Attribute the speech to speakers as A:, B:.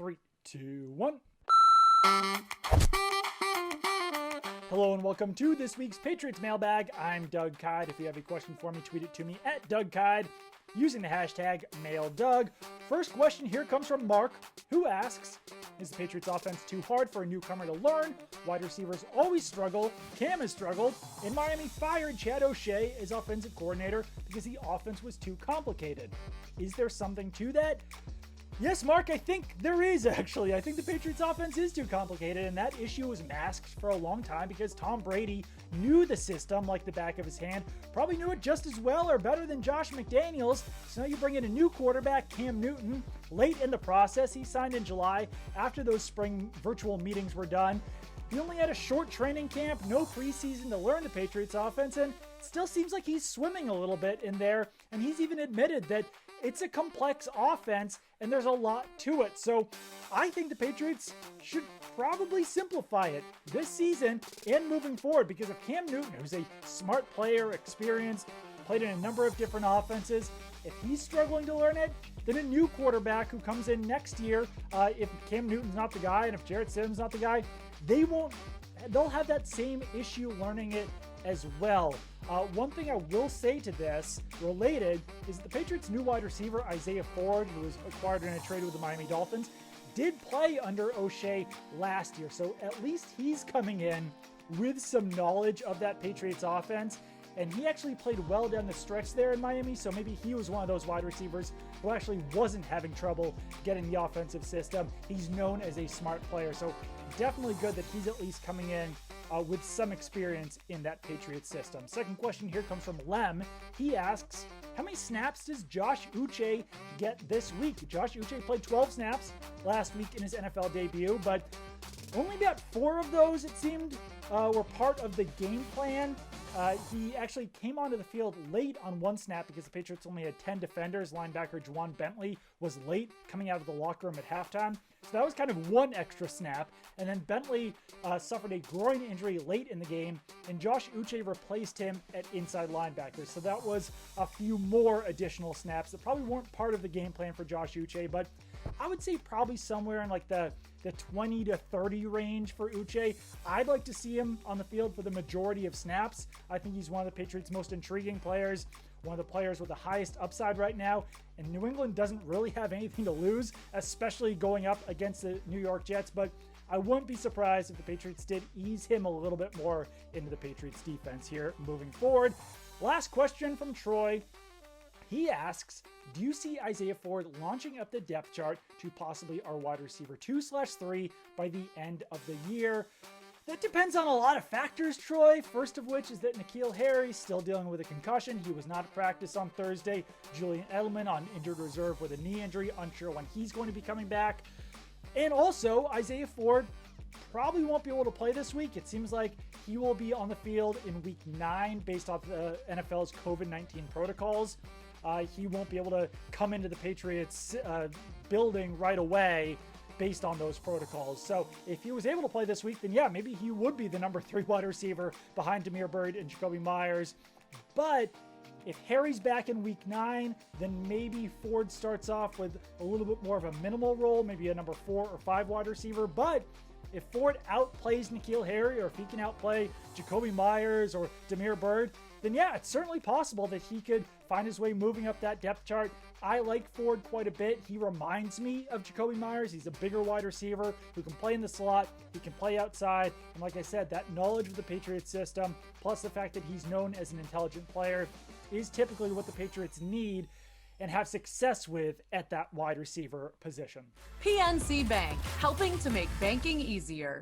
A: 3, 2, 1. Hello and welcome to this week's Patriots Mailbag. I'm Doug Kyde. If you have a question for me, tweet it to me at Doug Kyde using the hashtag MailDoug. First question here comes from Mark, who asks, is the Patriots offense too hard for a newcomer to learn? Wide receivers always struggle. Cam has struggled. And Miami fired Chad O'Shea as offensive coordinator because the offense was too complicated. Is there something to that? Yes, Mark, I think there is actually. I think the Patriots offense is too complicated, and that issue was masked for a long time because Tom Brady knew the system like the back of his hand, probably knew it just as well or better than Josh McDaniels. So now you bring in a new quarterback, Cam Newton, late in the process. He signed in July after those spring virtual meetings were done. He only had a short training camp, no preseason to learn the Patriots offense, and it still seems like he's swimming a little bit in there, and he's even admitted that it's a complex offense and there's a lot to it. So I think the Patriots should probably simplify it this season and moving forward, because if Cam Newton, who's a smart player, experienced, played in a number of different offenses, if he's struggling to learn it, then a new quarterback who comes in next year, if Cam Newton's not the guy and if Jarrett Stidham's not the guy, they'll have that same issue learning it as well. One thing I will say to this, related, is that the Patriots' new wide receiver, Isaiah Ford, who was acquired in a trade with the Miami Dolphins, did play under O'Shea last year. So at least he's coming in with some knowledge of that Patriots offense. And he actually played well down the stretch there in Miami, so maybe he was one of those wide receivers who actually wasn't having trouble getting the offensive system. He's known as a smart player, so definitely good that he's at least coming in with some experience in that Patriots system. Second question here comes from Lem. He asks, how many snaps does Josh Uche get this week? Josh Uche played 12 snaps last week in his NFL debut, but only about 4 of those, it seemed, were part of the game plan. He actually came onto the field late on one snap because the Patriots only had 10 defenders. Linebacker Juwan Bentley was late coming out of the locker room at halftime. So that was kind of one extra snap. And then Bentley suffered a groin injury late in the game, and Josh Uche replaced him at inside linebacker. So that was a few more additional snaps that probably weren't part of the game plan for Josh Uche, but I would say probably somewhere in like the 20 to 30 range for Uche. I'd like to see him on the field for the majority of snaps. I think he's one of the Patriots' most intriguing players, one of the players with the highest upside right now, and New England doesn't really have anything to lose, especially going up against the New York Jets, but I wouldn't be surprised if the Patriots did ease him a little bit more into the Patriots defense here moving forward. Last question from Troy. He asks, do you see Isaiah Ford launching up the depth chart to possibly our wide receiver 2/3 by the end of the year? That depends on a lot of factors, Troy. First of which is that N'Keal Harry's still dealing with a concussion. He was not at practice on Thursday. Julian Edelman on injured reserve with a knee injury. Unsure when he's going to be coming back. And also, Isaiah Ford probably won't be able to play this week. It seems like he will be on the field in week 9 based off the NFL's COVID-19 protocols. He won't be able to come into the Patriots building right away based on those protocols. So if he was able to play this week, then yeah, maybe he would be the number 3 wide receiver behind Damiere Byrd and Jakobi Meyers. But if Harry's back in week 9, then maybe Ford starts off with a little bit more of a minimal role, maybe a number 4 or 5 wide receiver. But if Ford outplays N'Keal Harry, or if he can outplay Jakobi Meyers or Damiere Byrd, then yeah, it's certainly possible that he could find his way moving up that depth chart. I like Ford quite a bit. He reminds me of Jakobi Meyers. He's a bigger wide receiver who can play in the slot, he can play outside, and like I said, that knowledge of the Patriots system, plus the fact that he's known as an intelligent player, is typically what the Patriots need and have success with at that wide receiver position.
B: PNC Bank, helping to make banking easier.